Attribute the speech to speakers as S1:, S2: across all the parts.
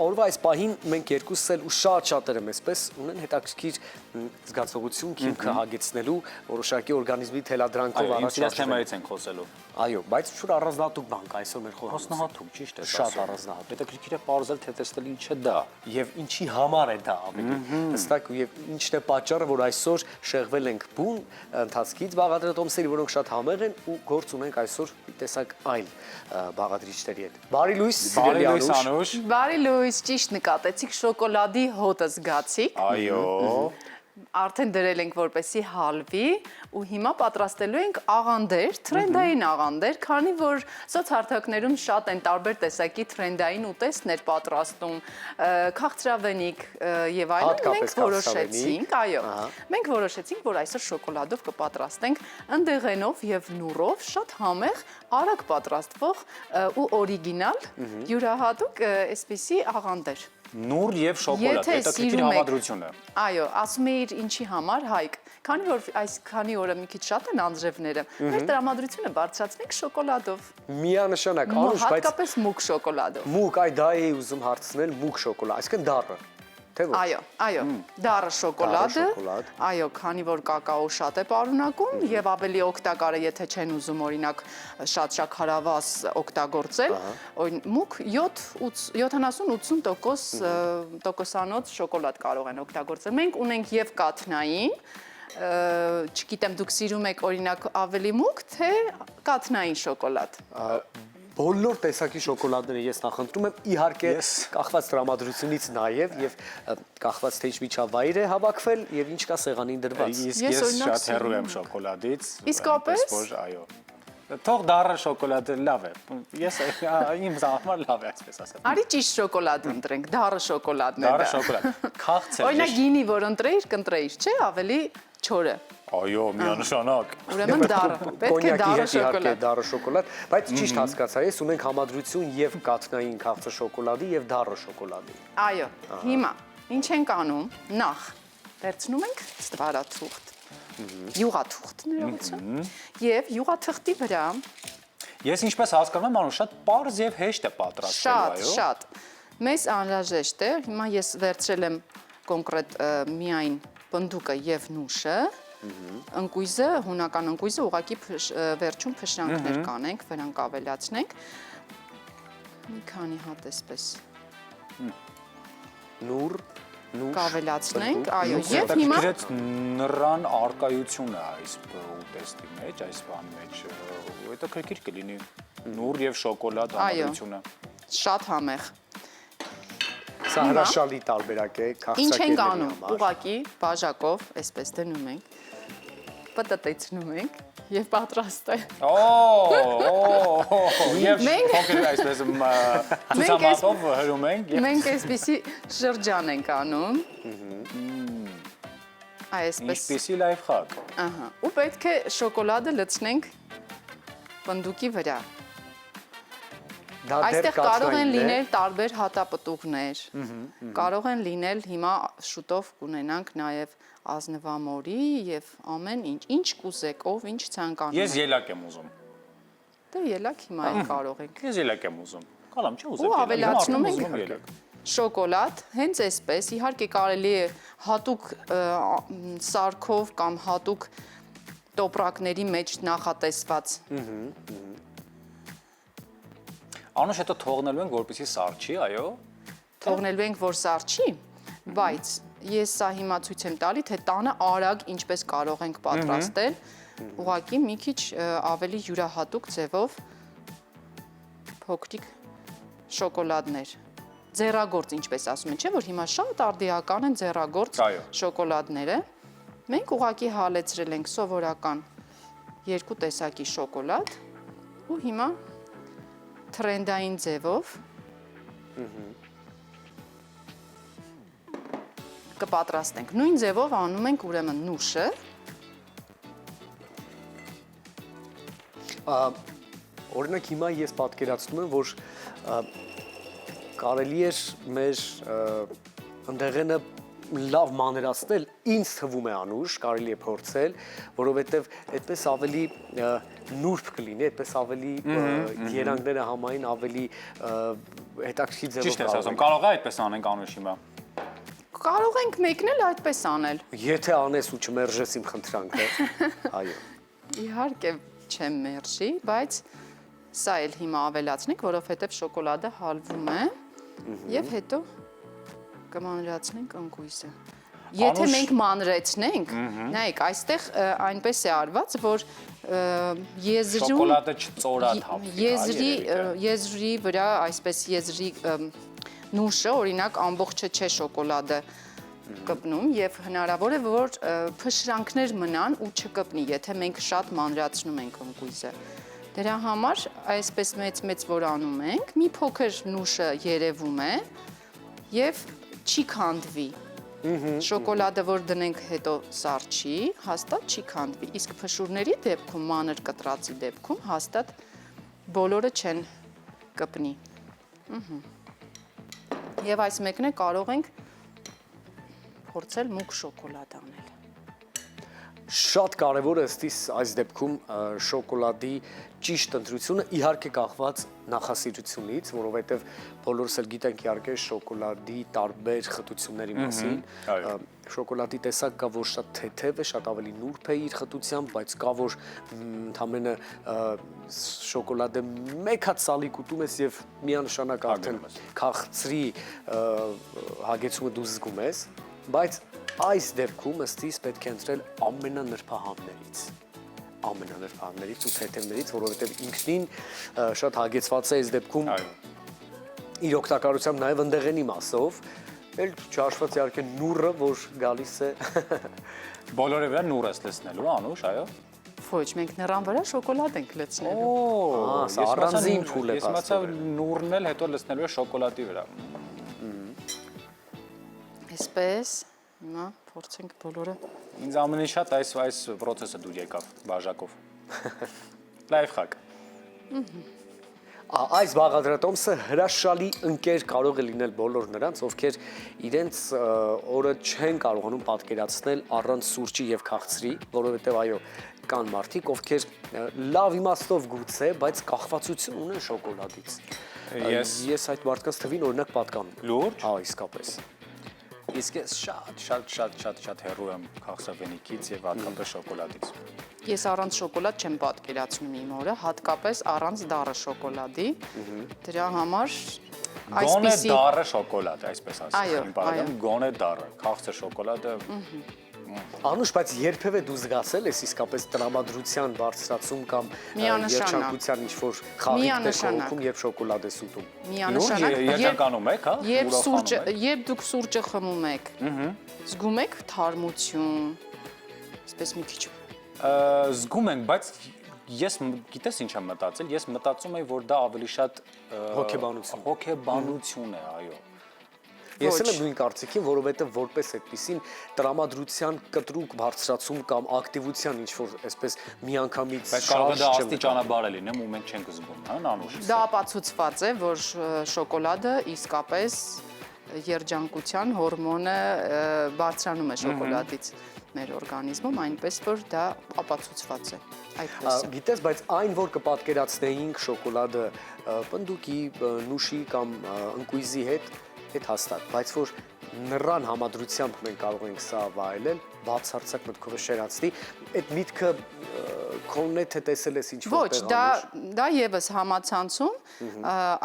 S1: Օրվա այս պահին մենք երկուսս էլ ու շատ-շատերը մեզպես ունեն հետաքրքիր զգացողություն քիմքը հագեցնելու որոշակի օրգանիզմի թելադրանքով
S2: առաջ թեմայից ենք խոսելու։
S1: Այո, բայց շուտ առանձնահատուկ բան կա այսօր մեր խորհրդանոցում։
S2: Առանձնահատուկ, ճիշտ է,
S1: շատ առանձնահատուկ։
S2: Հետաքրքիր է պարզել, թե տեսնել ինչ է դա։
S1: Եվ ինչի համար է դա ավելի հստակ եւ ինչն է պատճառը, որ այսօր շեղվել ենք բուն ընթացքից բաղադրատոմսերի, որոնք շատ համեղ են ու գործ ունենք այսօր մի տեսակ այլ բաղադրիչների հետ։ Բարի լույս,
S2: Բարի լույս, Անուշ։
S3: Բարի լույս, ճիշտ նկատեցիք, շոկոլադի հոտը զգացիք։
S2: Այո։
S3: Արդեն դրել ենք որպեսի հալվի ու հիմա պատրաստելու ենք աղանդեր, թրենդային աղանդեր, քանի որ սոցհարթակներում շատ են տարբեր տեսակի թրենդային ուտեստներ պատրաստում, քաղցրավենիք եւ այլն, մենք որոշեցինք, այո, մենք որոշեցինք, որ այսօր շոկոլադով կպատրաստենք ընդեղենով եւ նուրով շատ համեղ, արագ պատրաստվող ու օրիգինալ, յուրահատուկ այսպիսի աղանդեր։
S2: Նուր եւ շոկոլադ, հետաքրքիր համադրությունը։
S3: Այո, ասում էիր ինչի համար, Հայկ, քանի որ այս քանի օրը մի քիչ շատ են անձրևները, մեր տրամադրությունը բարձրացնենք շոկոլադով։
S1: Միանշանակ, Անուշ, բայց
S3: հատկապես մուգ շոկոլադով։
S1: մուգ, այ դա էի ուզում հարցնել, մուգ շոկոլադ, այսինքն դառը։ Թե ոչ։
S3: Այո, դառը շոկոլադը, այո, քանի որ կակաո շատ է պարունակում եւ ավելի օգտակար է, եթե չեն ուզում օրինակ շատ շաքարավազ օգտագործել, մուգ 70-80% շոկոլադ կարող են օգտագործել։ Մենք ունենք եւ կաթնային, չգիտեմ դուք սիրում եք օրինակ ավելի մուգ, թե կաթնային շոկոլադ։
S1: Բոլոր տեսակի շոկոլադները ես նախընտրում եմ, իհարկե կախված տրամադրությունից նաև եւ կախված թե ինչ միջավայր է հավաքվել եւ ինչ կա սեղանին դրված։
S2: Ես շատ հեռու եմ շոկոլադից։
S3: Իսկապես,
S2: այո։ Թող դառը շոկոլադը լավ է։ Ես իմ համար լավ է, այսպես ասած։
S3: արի ճիշտ շոկոլադ ընտրենք, դառը շոկոլադն է դա։
S2: Դառը շոկոլադ։ Քաղցր։
S3: Օրինակ գինի, որ ընտրեիր, կընտրեիր, չէ՞, ավելի չորը։
S2: Այո, միանշանակ։
S3: Ուրեմն դառը, պետք է դառը շոկոլադ։
S1: Դառը շոկոլադ, բայց ճիշտ հասկացա, ես ունենք համադրություն եւ կաթնային քաղցր շոկոլադի եւ դառը շոկոլադի։
S3: Այո, հիմա ինչ ենք անում, նախ վերցնում ենք ստվարաթուղթ, յուղաթուղթ ներողություն, եւ յուղաթղթի վրա
S2: Ես ինչպես հասկանում եմ, Անուշ, շատ պարզ եւ հեշտ է պատրաստել, այո։
S3: Շատ։ Մեզ անհրաժեշտ է, հիմա ես վերցրել եմ կոնկրետ միայն պնդուկը եւ նուշը, ընկույզը, հունական ընկույզը ուղղակի վերջում փշրանքներ կանենք, վրանք ավելացնենք, մի քանի հատ էսպես
S1: Նուր,
S3: կավելացնենք, այո, եւ հիմա
S2: նռան արկայությունը այս ուտեստի մեջ, այս բանի մեջ, հետաքրքիր կլինի նուր եւ շոկոլադ համադրությունը։
S3: Շատ համեղ։
S1: Սա հրաշալի տարբերակ է քաղցրակերների համար։
S3: Ինչ ենք անում, ուղղակի բաժակով, այսպես դնում ենք, պտտեցնում ենք եւ պատրաստ է։
S2: Եվ փոքր այսպես ցուցամատով հրում ենք։
S3: Մենք այսպեսի շրջան ենք անում։ Այսպես։
S2: Ինչպեսի լայֆհակ։
S3: Ահա։ Ու պետք է շոկոլադը լցնենք պնդուկի վրա։ Այստեղ կարող են լինել տարբեր հատապտուղներ, կարող են լինել հիմա շուտով կունենանք նաև ազնվամորի եւ ամեն ինչ կուզեք, ով ինչ ցանկանում է։
S2: Ես ելակ եմ ուզում։
S3: Դե ելակ հիմա էլ կարող ենք։
S2: Ես ելակ եմ ուզում։ Կարամ չի ուզեմ։
S3: Ու ավելացնում ենք շոկոլադ, հենց այսպես, իհարկե կարելի է հատուկ սարքով կամ հատուկ տոպրակների մեջ նախատեսված
S2: Անուշ հետո թողնելու ենք, որպեսզի սառչի, այո։
S3: Թողնելու ենք, որ սառչի, բայց ես սա հիմա ցույց եմ տալի, թե տանը արագ ինչպես կարող ենք պատրաստել, ուղղակի մի քիչ ավելի յուրահատուկ ձևով փոքրիկ շոկոլադներ։ Ձեռագործ, ինչպես ասում են, չէ՞ որ հիմա շատ արդիական են ձեռագործ շոկոլադները։ Մենք ուղղակի հալեցրել ենք սովորական երկու տեսակի շոկոլադ ու հիմա թրենդային ձևով կպատրաստենք։ Նույն ձևով անում ենք ուրեմն նուշը։
S1: Օրինակ հիմա ես պատկերացնում եմ, որ կարելի էր մեր ընդեղենը լավ մանրացնել ինձ թվում է անուշ, կարելի է փորձել, որովհետև այդպես ավելի նուրբ կլինի, այդպես ավելի երանգները համային ավելի հետաքրքիր ձևով
S2: Ճիշտ ես ասում, կարող է այդպես անենք անուշ հիմա։
S3: Կարող ենք մեկնել այդպես անել։
S1: Եթե անես ու չմերժես իմ խնդրանքը, այո։
S3: Իհարկե չեմ մերժի, բայց սա էլ հիմա ավելացնենք, որովհետև շոկոլադը հալվում է եւ հետո կմանրացնենք ընկույզը։ Եթե մենք մանրեցնենք, նայեք, այստեղ այնպես է արված, որ եզրում
S2: Շոկոլադը չծորա թափվի,
S3: եզրի վրա այսպես եզրի նուշը, օրինակ ամբողջը չէ շոկոլադը կպնում եւ հնարավոր է որ փշրանքներ մնան ու չկպնի, եթե մենք շատ մանրացնում ենք ընկույզը։ Դրա համար այսպես մեծ որ անում ենք, մի փոքր նուշը երևում է եւ չի քանդվի։ Շոկոլադը որ դնենք հետո սառչի, հաստատ չի քանդվի, իսկ փշուրների դեպքում, մանր կտրածի դեպքում հաստատ բոլորը չեն կպնի։ Եվ այս մեկն է կարող ենք փորձել մուգ շոկոլադ անել։
S1: Շատ կարևոր է ըստիս այս դեպքում շոկոլադի ճիշտ ընտրությունը, իհարկե կախված նախասիրությունից, որովհետև բոլորս էլ գիտենք իհարկե շոկոլադի տարբեր խտությունների մասին։ Շոկոլադի տեսակ կա, որ շատ թեթև է, շատ ավելի նուրբ է իր խտությամբ, բայց կա, որ ընդամենը շոկոլադը մեկ հատ սալիկ ուտում ես եւ միանշանակ արդեն քաղցրի հագեցումը դու զգում ես, բայց այս դեպքում ըստիս պետք է ընտրել ամենանրբահաններից ու թեթևներից, որովհետև ինքնին շատ հագեցված է այս դեպքում իր օգտակարությամբ նաև ընդեղենի մասով, էլ չհաշված իհարկե նուրը, որ գալիս է
S2: Բոլորի վրա նուր ես լցնելու, անուշ, այո։
S3: Ոչ, մենք նրան վրա շոկոլադ ենք լցնելու։
S1: սա առանձին փուլ է
S2: Ես մտածա նուրն էլ հետո լցնելու է շոկոլադի վրա։
S3: Այսպես, հիմա փորձենք բոլորը։
S2: Ինձ ամենից շատ այս process-ը դուր եկավ բաժակով։ Լայֆ-հակ։
S1: Այս բաղադրատոմսը հրաշալի ընկեր կարող է լինել բոլոր նրանց, ովքեր իրենց օրը չեն կարողանում պատկերացնել առանց սուրճի եւ քաղցրի, որովհետեւ այո, կան մարդիկ, ովքեր լավ իմաստով գուցե, բայց կախվածություն ունեն շոկոլադից։ Ես այդ մարդկանց թվին օրինակ պատկանում։
S2: Լուրջ։
S1: Հա, իսկապես։
S2: Իսկ ես շատ հեռու եմ քաղցրավենիքից եւ հատկապես շոկոլադից։
S3: Ես առանց շոկոլադ չեմ պատկերացնում իմ օրը, հատկապես առանց դառը շոկոլադի։ Դրա համար
S2: Գոնե դառը շոկոլադ, այսպես
S3: Այո,
S2: ասեմ, գոնե դառը, քաղցր շոկոլադը։
S1: Անուշ, բայց երբևէ դու զգացել ես իսկապես տրամադրության բարձրացում կամ երջանկության ինչ-որ խաղիկներ կողքում, երբ շոկոլադ ես ուտում։
S3: Միանշանակ
S2: Երջանկանում եք, հա։
S3: Երբ դուք սուրճը խմում եք, զգում եք թարմություն, այսպես մի քիչ։
S2: Զգում ենք, բայց ես գիտես ինչ եմ մտածել, ես մտածում եմ, որ դա ավելի շատ հոգեբանություն է, այո։
S1: Ես էլ եմ նույն կարծիքին, որովհետև որպես այդպիսին տրամադրության կտրուկ բարձրացում կամ ակտիվության ինչ-որ այսպես միանգամից
S2: Բայց կարող է դա աստիճանաբար է լինում ու մենք չենք զգում, հա, Անուշ։
S3: Դա ապացուցված է, որ շոկոլադը իսկապես երջանկության հորմոնը բարձրանում է շոկոլադից մեր օրգանիզմում, այնպես որ դա ապացուցված է այդպես է։
S1: Գիտես, բայց այն, որ կպատկերացնեինք շոկոլադը պնդուկի, նուշի կամ ընկույզի հետ հաստատ, բայց որ նրան համադրությամբ մենք կարող ենք սա վայելել, բացարձակ մտքովը շերացնի, այդ միտքը քոնն է թե տեսել ես ինչ որտեղ
S3: Ոչ, դա եւս համացանցում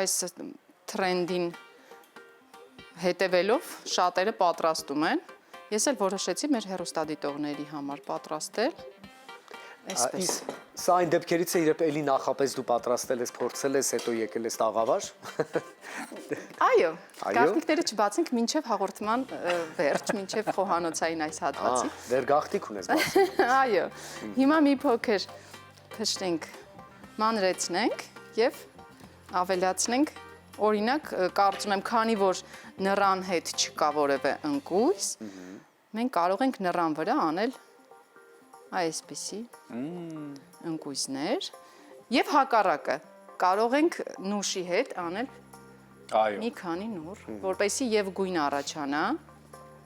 S3: այս թրենդին հետևելով շատերը պատրաստում են։ Ես էլ որոշեցի մեր հեռուստադիտողների համար պատրաստել։ Այսպես։
S1: Սա այն դեպքերից է, երբ էլի նախապես դու պատրաստել ես, փորձել ես, հետո եկել ես տաղավար։
S3: Այո, գաղտնիքները չբացենք մինչև հաղորդման վերջ, մինչև խոհանոցային այս հատվածի։
S1: Դեր գաղտնիք ունես բացի։
S3: Այո, հիմա մի փոքր փշրենք, մանրեցնենք եւ ավելացնենք, օրինակ, կարծում եմ, քանի որ նռան հետ չկա որևէ ընկույզ, մենք կարող ենք նռան վրա անել այսպիսի ընկույզներ եւ հակառակը կարող ենք նուշի հետ անել մի քանի նուր, որպեսզի եւ գույն առաջանա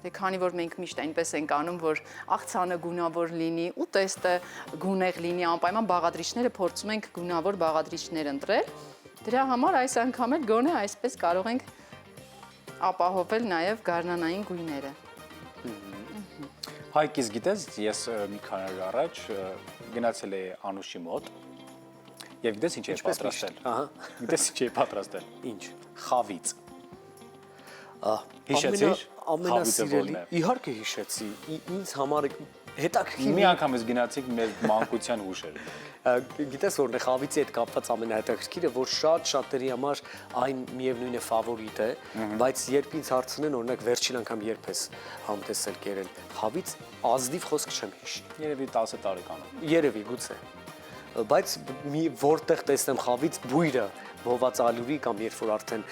S3: Դե քանի որ մենք միշտ այնպես ենք անում, որ աղցանը գունավոր լինի, ուտեստը գունեղ լինի, անպայման բաղադրիչները փորձում ենք գունավոր բաղադրիչներ ընտրել։ Դրա համար այս անգամ էլ գոնե այսպես կարող ենք ապահովել նաև գարնանային գույները։
S2: Հայկ, իսկ գիտես, ես մի քանի օր առաջ գնացել էի Անուշի մոտ եւ գիտես ինչ է պատրաստել։ Ահա։ Գիտես ինչ է պատրաստել։
S1: Ինչ։
S2: Խավից։
S1: Հիշեցի՞ր։ Ամենասիրելի։ Իհարկե հիշեցի։ Ինձ համար հետաքրքիր
S2: մի անգամ ես գնացիք մեր մանկության հուշերը։
S1: Գիտես որն է խավիցի հետ կապված ամենահետաքրքիրը, որ շատերի համար այն միևնույն է ֆավորիտ է, բայց երբ ինձ հարցնեն, օրինակ վերջին անգամ երբ ես համտեսել կերել խավից, ազնիվ խոսք չեմ հիշի։
S2: Երևի 10 տարեկանում։
S1: Երևի գուցե։ Բայց մի որտեղ տեսնեմ խավից բույրը բոված ալյուրի կամ երբ որ արդեն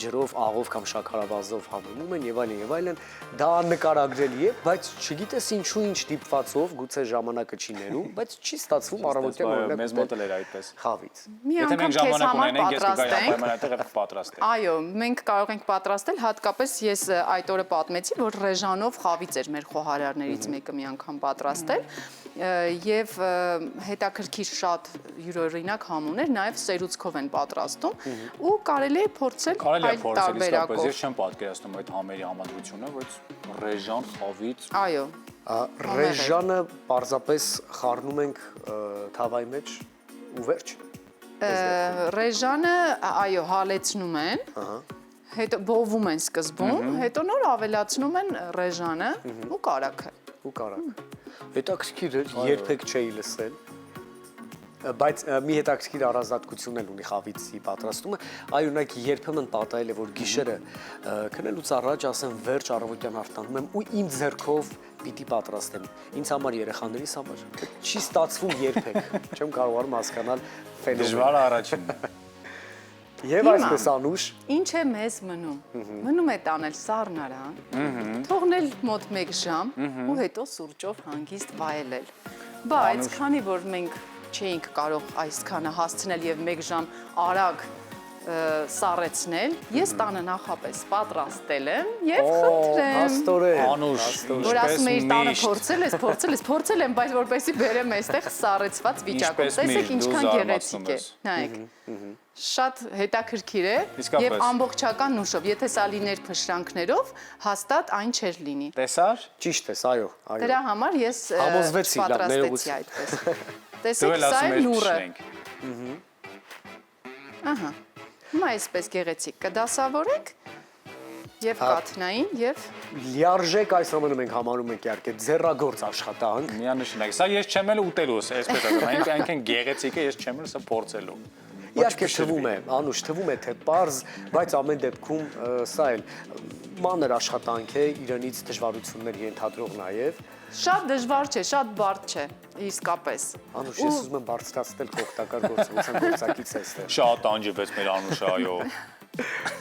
S1: ջրով, աղով կամ շաքարավազով հավնում են եւ այլն, դա նկարագրելի է, բայց չգիտես ինչու ինչ դիպվածով, գուցե ժամանակը չի ներում, բայց չի ստացվում առավոտյան օրինակ
S2: մեզ մոտ էլ էր այդպես։
S1: խավից։
S3: Մի անգամ քեզ համար պատրաստենք։
S2: Պատրաստել։
S3: Այո, մենք կարող ենք պատրաստել, հատկապես ես այդ օրը պատմեցի, որ ռեժանով խավից էր մեր խոհարարներից մեկը մի անգամ պատրաստել եւ հետաքրքիր շատ յուրօրինակ համուներ նաեւ սերուցքով են պատրաստում ու կարելի է փորձել այլ տարբերակով։
S2: Ես չեմ պատկերացնում այդ համերի համադրությունը, բայց ռեժան խավից։
S3: Այո։
S1: Ռեժանը պարզապես խառնում ենք թավայի մեջ ու վերջ։
S3: Ռեժանը, այո, հալեցնում են, հետո բովում են սկզբում, հետո նոր ավելացնում են ռեժանը ու կարագը։
S1: Ու կարագ։ Հետաքրքիր է, երբեք չէի լսել, բայց մի հետաքրքիր առանձնահատկություն էլ ունի խավիցի պատրաստումը, այ օրինակ երբեմն պատահել է, որ գիշերը քնելուց առաջ ասեմ վերջ առավոտյան արտանում եմ ու իմ ձեռքով պիտի պատրաստեմ։ Ինձ համար երեխաներիս համար չի ստացվում երբեք, չեմ կարողանում հասկանալ ֆենոմենը։
S2: Դժվար է առաջինը։
S1: Եվ այսպես Անուշ,
S3: ինչ է մեզ մնում։ Մնում է տանել սառնարան, թողնել մոտ 1 ժամ ու հետո սուրճով հանգիստ վայելել։ Բայց քանի որ մենք չէինք կարող այսքանը հասցնել եւ 1 ժամ արագ սառեցնել, ես տանը նախապես պատրաստել եմ եւ խնդրեմ։
S1: հաստորեն։
S2: Անուշ,
S3: Որ ասում էի տանը փորձել եմ, բայց որպեսի բերեմ այստեղ սառեցված վիճակում։ Տեսեք ինչքան գեղեցիկ է։ Նայեք։ Շատ հետաքրքիր է եւ ամբողջական նուշով, եթե սա լիներ փշրանքներով, հաստատ այն չէր լինի։
S2: Տեսար։
S1: Ճիշտ ես, այո, այո։
S3: Դրա համար ես
S1: Համոզվեցի, լավ,
S3: պատրաստեցի այդպես։ Տեսեք, սա է նուրը։ Ահա։ Հիմա այսպես գեղեցիկ կդասավորենք եւ կաթնային եւ
S1: լիարժեք այս ամենը մենք համարում ենք իհարկե ձեռագործ աշխատանք։
S2: Միանշանակ։ Սա ես չեմ էլ ուտելուս, այսպես ասեմ, այնքան գեղեցիկ է, ես չեմ էլ սա փորձելու։
S1: Իհարկե թվում է, Անուշ, թվում է թե պարզ, բայց ամեն դեպքում սա էլ մանր աշխատանք է, իրենից դժվարություններ ենթադրող նաև։
S3: շատ դժվար չէ, շատ բարդ չէ, իսկապես։
S1: Անուշ, ես ուզում եմ բարձրացնել քո օգտակար գործողության գործակից այստեղ։
S2: Շատ անջվեց մեր Անուշը, այո։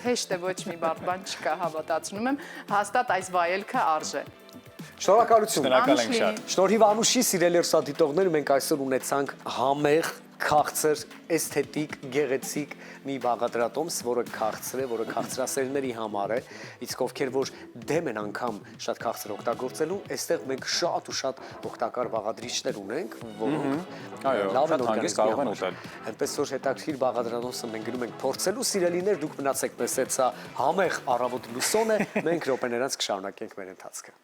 S3: Հեշտ է, ոչ մի բարդ բան չկա, հավատացնում եմ, հաստատ այս վայելքը արժե։
S1: Շնորհակալություն։
S2: Շնորհակալ ենք շատ։
S1: Շնորհիվ Անուշի սիրելի հեռուստադիտողներ, մենք այսօր ունեցանք համեղ, քաղցր, էսթետիկ, գեղեցիկ մի բաղադրատոմս, որը քաղցր է, որը քաղցրասերների համար է, իսկ ովքեր որ դեմ են անգամ շատ քաղցր օգտագործելու, այստեղ մենք շատ ու շատ օգտակար բաղադրիչներ ունենք, որոնք լավ են օրգանիզմի համար։ Այնպես որ հետաքրքիր բաղադրատոմսը մենք գնում ենք փորձելու, սիրելիներ, դուք մնացեք մեզ հետ, սա համեղ առավոտ լուսոն է, մենք րոպեներանց կշարունակենք մեր ընթացքը։